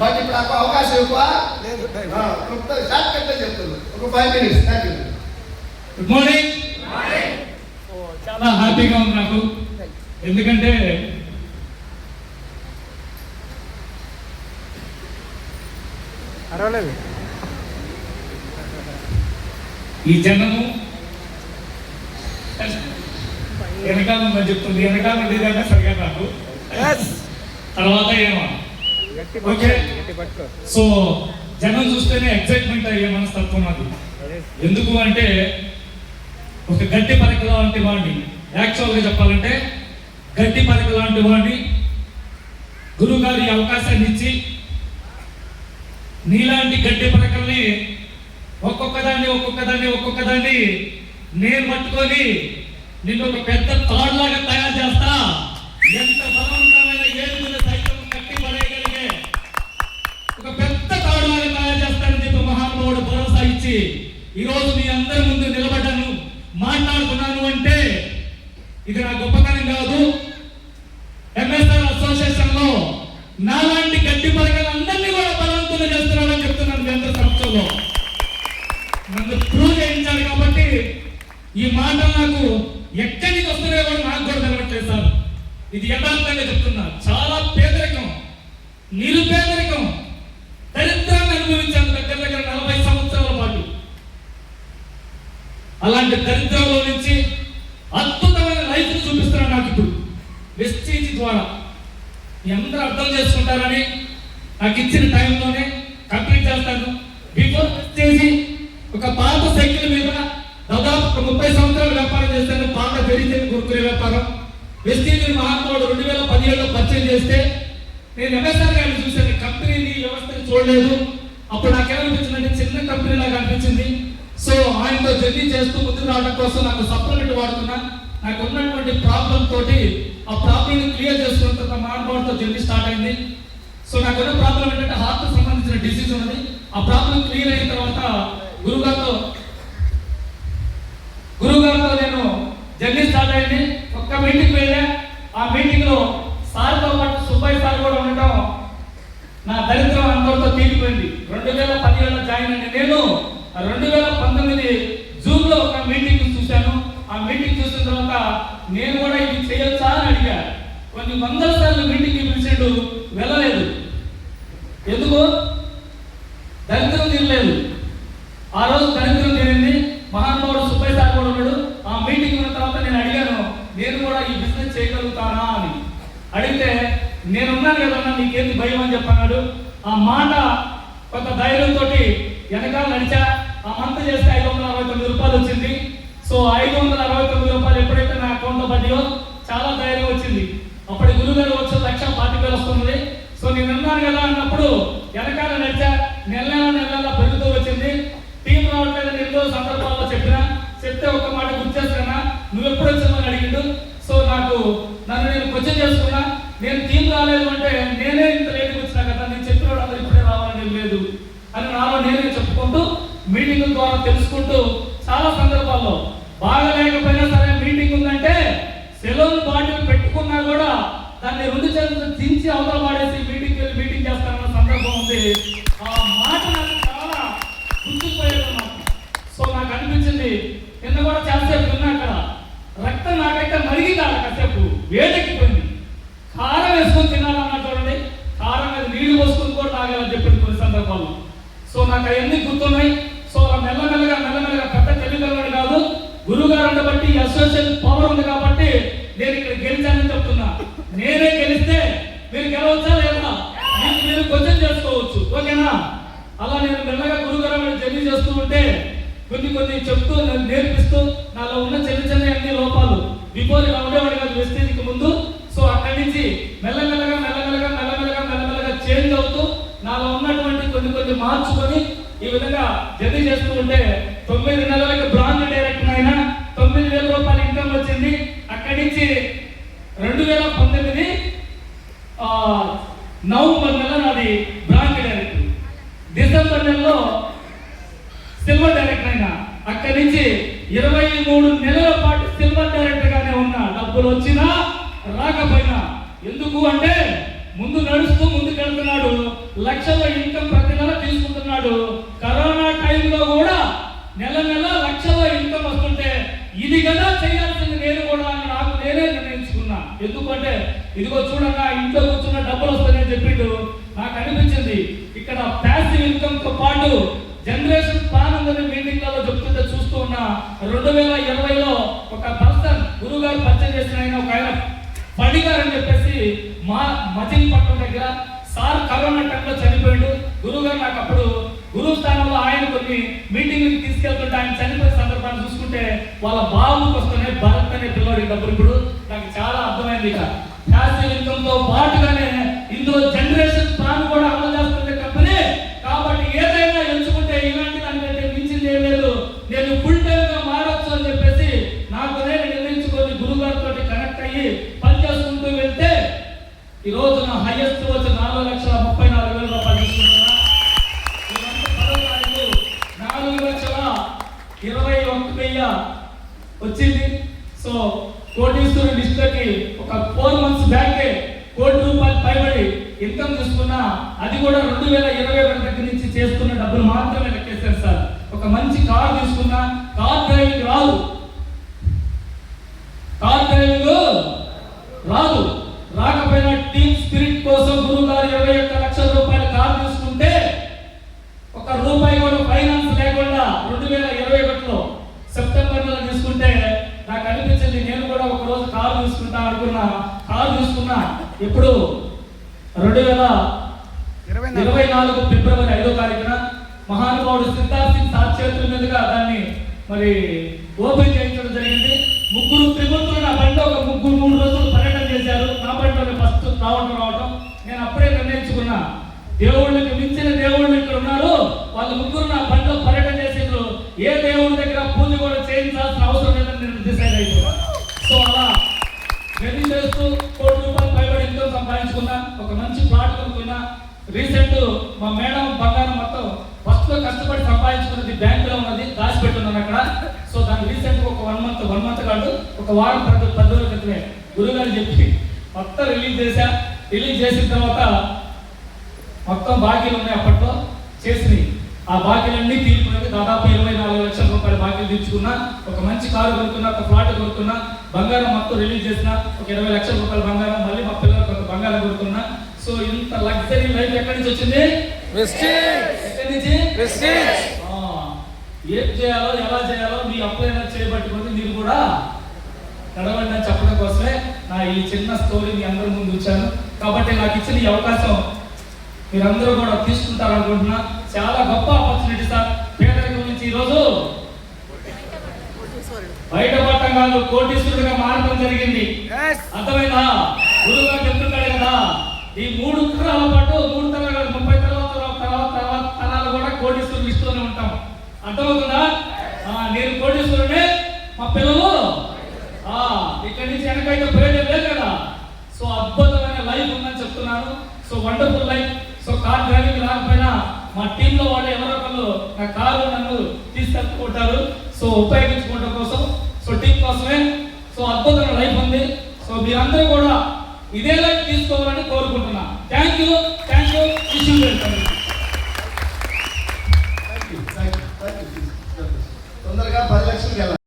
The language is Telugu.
బట్ ఇప్పుడు అవకాశం ఎక్కువ షార్ట్ కట్ చెప్తున్నాను. ఒక 5 minutes. Thank you. Good morning. చాలా హ్యాపీగా ఉంది నాకు, ఎందుకంటే ఈ జనము వెనకాల ఉందని చెప్తుంది. వెనకాల ఉండేదన్నా సరిగా నాకు తర్వాత ఏమో ఓకే. సో జనం చూస్తేనే ఎక్సైట్మెంట్ అయ్యే మనస్తత్వం అది. ఎందుకు అంటే ఒక గట్టి పరక లాంటి వాడిని, యాక్చువల్గా చెప్పాలంటే గట్టి పరక లాంటి వాడిని గురువు గారి అవకాశాన్ని ఇచ్చి నీలాంటి గట్టి పరకల్ని ఒక్కొక్కదాన్ని నేను పట్టుకొని నిన్ను ఒక పెద్ద తాడులాగా తయారు చేస్తా, ఎంత బలవంతమైన ఏనుగుని సైతం కట్టి పడేయగలిగే ఒక పెద్ద తాడులాగా తయారు చేస్తానని చెప్పి మహానుభావుడు భరోసా ఇచ్చి ఈరోజు మీ అందరి ముందు నిలబడ్డాను, మాట్లాడుతున్నాను అంటే ఇది నా గొప్పతనం కాదు. ఎంఎస్ఆర్ అసోసియేషన్ లో నాలాంటి గట్టి పరకలందరినీ కూడా బలవంతులు చేస్తున్నాడని చెప్తున్నాను మీ అందరి సమక్షంలో. నన్ను ప్రూవ్ చేయించాలి కాబట్టి ఈ మాటలు నాకు ఎక్కడి నుంచి వస్తున్నాయో కూడా నాకు కూడా తెలవట్లేదు సార్. ఇది యథార్థంగా చెప్తున్నా. చాలా పేదరికం, నిరుపేదరికం, దరిద్రాన్ని అనుభవించాను దగ్గర 40 సంవత్సరాల పాటు. అలాంటి దరిద్రంలో నుంచి అద్భుతమైన లైఫ్ చూపిస్తున్నాను నాకు ఇప్పుడు వెస్టీజ్ ద్వారా. మీ అందరూ అర్థం చేసుకుంటారని నాకు ఇచ్చిన టైంలోనే కంప్లీట్ చేస్తాను. బిఫోర్ వెస్టీజ్ ఒక పాత సైకిల్ మీద దాదాపు 30 సంవత్సరాలు వ్యాపారం చేశాను. పాత వెరిజన్ గుర్తుల వ్యాపారం. వెస్టీజ్ మహానుభావుడు 2017లో పరిచయం చేస్తే నేను ఎంఎస్ఆర్ గారిని చూశాను. కంపెనీని వ్యవస్థని చూడలేదు. అప్పుడు నాకేమనిపించిందంటే చిన్న కంపెనీ లాగా అనిపించింది. సో ఆయనతో జర్నీ చేస్తూ ముందుకు రావడం కోసం నాకు సప్లిమెంట్ వాడుతున్నా. నాకు ఉన్నటువంటి ప్రాబ్లం తోటి ఆ ప్రాబ్లం క్లియర్ చేసుకున్న మహానుభావుడితో జర్నీ స్టార్ట్ అయింది. సో నాకు ఉన్న ప్రాబ్లం ఏంటంటే హార్ట్ సంబంధించిన డిసీజ్ ఉన్నది. ఆ ప్రాబ్లం క్లియర్ అయిన తర్వాత గురుగారితో నేను జర్నీ స్టార్ట్ అయింది. ఒక్క మీటింగ్ వెళ్ళా. ఆ మీటింగ్ లో సార్తో పాటు సుబ్బయ్య సార్ కూడా ఉండటం నా దరిద్రం అందరితో తీరిపోయింది. 2017లో జాయిన్ అయింది. నేను 2019 జూన్ లో ఒక మీటింగ్ చూశాను. ఆ మీటింగ్ చూసిన తర్వాత నేను కూడా ఇది చేయొచ్చా అని అడిగా. కొన్ని 100 సార్లు మీటింగ్ పిలిచాడు, వెళ్ళలేదు. ఎందుకు? దరిద్రం తీరలేదు. ఆ రోజు దరిద్రం తీరింది. మహానుభావుడు సుబ్బయ్య సార్ కూడా ఉన్నాడు. ఆ మీటింగ్ ఉన్న తర్వాత నేను అడిగాను, నేను కూడా ఈ బిజినెస్ చేయగలుగుతానా అని. అడిగితే నేనున్నాను కదా, నీకేంది భయం అని చెప్పన్నాడు. ఆ మాట కొంత ధైర్యంతో వెనకాల నడిచా. ఆ మంత్ చేస్తే 569 రూపాయలు వచ్చింది. సో 569 రూపాయలు ఎప్పుడైతే నా అకౌంట్లో పడ్డాయో చాలా ధైర్యం వచ్చింది. అప్పటి గురువు గారు వచ్చి 1,40,000 వస్తుంది. సో నేను అన్నాను కదా అన్నప్పుడు వెనకాల నడిచా. నెల పెరుగుతూ వచ్చింది. టీం రావట్లేదని ఎన్నో సందర్భాల్లో చెప్తే ఒక మాట గుర్తు చేస్తున్నా, నువ్వు ఎప్పుడు వచ్చామని అడిగిండు. సో నన్ను నేను క్వశ్చన్ చేసుకున్నా. నేను టీం రాలేదు అంటే నేనే ఇంత లేట్గా వచ్చినా కదా, నేను చెప్పిన వాళ్ళు అందరూ ఇప్పుడే రావాలని లేదు అని నాలో నేనే చెప్పుకుంటూ మీటింగ్ ద్వారా తెలుసుకుంటూ చాలా సందర్భాల్లో బాగలేకపోయినా సరే మీటింగ్ ఉందంటే సెలవులు బాటిల్ పెట్టుకున్నా కూడా దాన్ని 2 చేతులు దించి అవతల పాడేసి మీటింగ్ చేస్తానన్న సందర్భం ఉంది. ఆ మాట నాకు చాలా గుర్తుపోయేది అన్నమాట. సో నాకు అనిపించింది, నిన్న కూడా చాలాసేపు ఉన్నా అక్కడ రక్తం నాకైతే మరిగి కాదు, కాసేపు వేడెక్కిపోయింది. కారం వేసుకొని తినాలన్నా చూడండి, కారం మీద నీళ్లు పోసుకొని కూడా తాగాలని చెప్పింది కొన్ని సందర్భాల్లో. సో నాకు అవన్నీ గుర్తున్నాయి. సో మెల్లమెల్లగా పెద్ద తెలివిగలవాడు కాదు, గురువు గారు ఉండబట్టి అసోసియేషన్ పవర్ ఉంది కాబట్టి నేను ఇక్కడ గెలిచానని చెప్తున్నా. నేనే గెలిస్తే మీరు గెలవచ్చా లేదా మీరు క్వశ్చన్ చేసుకోవచ్చు, ఓకేనా? అలా నేను మెల్లగా గురువు గారు జర్నీ చేస్తూ ఉంటే కొన్ని చెప్తూ నేర్పిస్తూ నాలో ఉన్న చిన్న అన్ని లోపాలు బిఫోర్ ఇలా ఉండేవాడు కాదు వెస్టేజ్కి ముందు. సో అక్కడి నుంచి మెల్లమెల్లగా చేంజ్ అవుతూ నాలో ఉన్నటువంటి కొన్ని మార్చుకొని ఈ విధంగా జర్నీ చేస్తూ ఉంటే 9 నెలలకి బ్రాంచ్ డైరెక్టర్ అయినా 9,000 రూపాయలు ఇన్కమ్ వచ్చింది. అక్కడి నుంచి 2019 నవంబర్ నెల నాది బ్రాంచ్ డైరెక్టర్, డిసెంబర్ నెలలో సిల్వర్ డైరెక్టర్ అయినా. అక్కడి నుంచి 23 నెలల పాటు సిల్వర్ డైరెక్టర్ గానే ఉన్నా. డబ్బులు వచ్చినా రాకపోయినా. ఎందుకు అంటే ముందు నడుస్తూ ముందుకు వెళ్తున్నాడు. లక్షల ఇన్కమ్ ప్రతి నెల తీసుకుంటున్నాడు. కరోనా టైంలో కూడా నెల నెల లక్షల ఇన్కమ్ వస్తుంటే ఇది కదా చేయాల్సింది నేను కూడా అని నాకు నేనే నిర్ణయించుకున్నా. ఎందుకంటే ఇదిగో చూడగా ఇంట్లో కూర్చున్న డబ్బులు వస్తాయని చెప్పిండు. నాకు అనిపించింది ఇక్కడ ప్యాసివ్ ఇన్కమ్ తో పాటు జనరేషన్ ప్లాన్ ఉందని మీటింగ్లలో చెప్తుంటే చూస్తూ ఉన్నా. 2020లో ఒక పర్సన్ గురువు గారు పరిచయం చేసిన ఒక ఆయన పడిగారు అని చెప్పేసి మా మజిలీపట్నం దగ్గర సార్ కరోనా టైంలో చనిపోయాడు. గురువు గారు నాకు అప్పుడు గురువు స్థానంలో ఆయన కొన్ని మీటింగ్కి తీసుకెళ్తుంటే ఆయన చనిపోయిన సందర్భాన్ని చూసుకుంటే వాళ్ళ బాబుకి వస్తూనే భరత్ అనే పిల్లవాడి డబ్బులు ఇప్పుడు నాకు చాలా అర్థమైంది. ఇక ప్యాసివ్ ఇన్కమ్ తో పాటుగానే ఇందులో జనరేషన్ ప్లాన్ కూడా అమలు చేస్తుంది కంపెనీ. కాబట్టి ఏదైనా ఎంచుకుంటే ఇలాంటి దానికంటే మించింది ఏం లేదు. నేను ఫుల్ టైమ్ గా మారొచ్చు అని చెప్పేసి నాకు నేను నిర్ణయించుకొని గురువు గారితో కనెక్ట్ అయ్యి పనిచేసుకుంటూ వెళ్తే ఈ రోజు నా హైయెస్ట్ వచ్చి 4,34,000 రూపాయలు తీసుకుంటున్నా. ఈ మంత్ 10వ తారీఖు 4,21,000 వచ్చింది. సో కోటీశ్వరుడు లిస్టులకి ఒక 4 months బ్యాకే ₹1,00,00,000 పైబడి ఇన్కమ్ తీసుకున్నా. అది కూడా 2021 దగ్గర నుంచి చేస్తున్న డబ్బులు మాత్రమే లెక్కేశారు సార్. ఒక మంచి కార్ తీసుకున్నా. కార్ డ్రైవింగ్ రాదు, రాకపోయినా టీమ్ స్పిరిట్ కోసం గురువు గారు 21 లక్షల రూపాయల కార్ తీసుకుంటే ఒక రూపాయి కూడా ఫైనాన్స్ లేకుండా 2021లో సెప్టెంబర్ నెల తీసుకుంటే నాకు అనిపించింది నేను కూడా ఒక రోజు కారు తీసుకుంటా అనుకున్నా. కారు తీసుకున్నా ఎప్పుడు 2024 ఫిబ్రవరి 5వ తారీఖున మహానుభావుడు సిద్ధార్థ్ సింగ్ సార్ చేతుల మీదుగా దాన్ని మరి ఓపెన్ చేయించడం జరిగింది. ముగ్గురు త్రిమూర్తులు నా బండిలో ఒక 3 రోజులు పర్యటన చేశారు. నా బండిలోనే ఫస్ట్ రావడం నేను అప్పుడే నిర్ణయించుకున్నా. దేవుళ్ళకి మించిన దేవుళ్ళు ఇక్కడ ఉన్నారు. వాళ్ళు ముగ్గురు నా బండిలో పర్యటన చేసిండ్రు. ఏ దేవుడి దగ్గర పూజ కూడా చేయించాల్సిన అవసరం లేదని నేను డిసైడ్ అయిపోయాను. సో అలా జర్నీ చేస్తూ ₹1,00,00,000 పైబడి ఇన్కమ్ సంపాదించుకున్నా. ఒక మంచి ప్లాట్ కొనుక్కున్నా. రీసెంట్ మా మేడం బంగారం మొత్తం ఫస్ట్ లో కష్టపడి సంపాదించుకున్నది బ్యాంకులో ఉన్నది దాచిపెట్టున్నాను అక్కడ. సో దాన్ని రీసెంట్ ఒక 1 month కాదు ఒక వారం 10 రోజుల క్రితమే గురువు గారు చెప్పి మొత్తం రిలీజ్ చేసిన తర్వాత మొత్తం బాకీలు ఉన్నాయి అప్పట్లో చేసినాయి. ఆ బాకీలన్నీ తీర్పున్నది. దాదాపు 24 లక్షల రూపాయల బాకీలు తీర్చుకున్నా. ఒక మంచి కారు కొనుక్కున్నా, ఒక ఫ్లాట్ కొనుక్కున్నా. బంగారం మొత్తం రిలీజ్ చేసిన ఒక 20 లక్షల రూపాయల బంగారం. మళ్ళీ మా పిల్లలకు కొంత బంగారం కొనుక్కున్నా. సో ఇంత లగ్జరీ లైఫ్ ఎక్కడి నుంచి వచ్చింది? ఎక్కడి నుంచి? ఏం చేయాలో ఎలా చేయాలో మీ అప్లైనా చేయబట్టుకుంటే మీరు కూడా నడవండి అని చెప్పడం కోసమే నా ఈ చిన్న స్టోరీ మీ అందరి ముందు ఉంచాను. కాబట్టి నాకు ఇచ్చిన ఈ అవకాశం మీరందరూ కూడా తీసుకుంటారనుకుంటున్నా. చాలా గొప్ప ఆపర్చునిటీ సార్. పేదరికం నుంచి ఈరోజు బయటపడటం కాదు, కోటీశ్వరుడిగా మారడం జరిగింది. అర్థమైందా? గురువుగా చెప్తున్నాడు కదా, ఈ 3 తరాల పాటు 3 తరాలు 30 తరాలు కూడా కోటీశ్వరులు ఇస్తూనే ఉంటాం. అర్థమవుతుందా? నేను కోటీశ్వరుడే, మా పిల్లలు ఇక్కడి నుంచి వెనకైతే ప్రయోజనం లేదు కదా. సో అద్భుతమైన లైఫ్ ఉందని చెప్తున్నాను. So wonderful life. So car driving రాకపోయినా మా టీంలో వాళ్ళు ఎవరో ఒకళ్ళు నా కారు నన్ను తీసుకెళ్తుంటారు. సో ఉపయోగించుకోవడం కోసం, సో టీం కోసమే. సో అద్భుతమైన లైఫ్ ఉంది. సో మీరందరూ కూడా ఇదే లైఫ్ తీసుకోవాలని కోరుకుంటున్నా. Thank you. తొందరగా 10 లక్షలు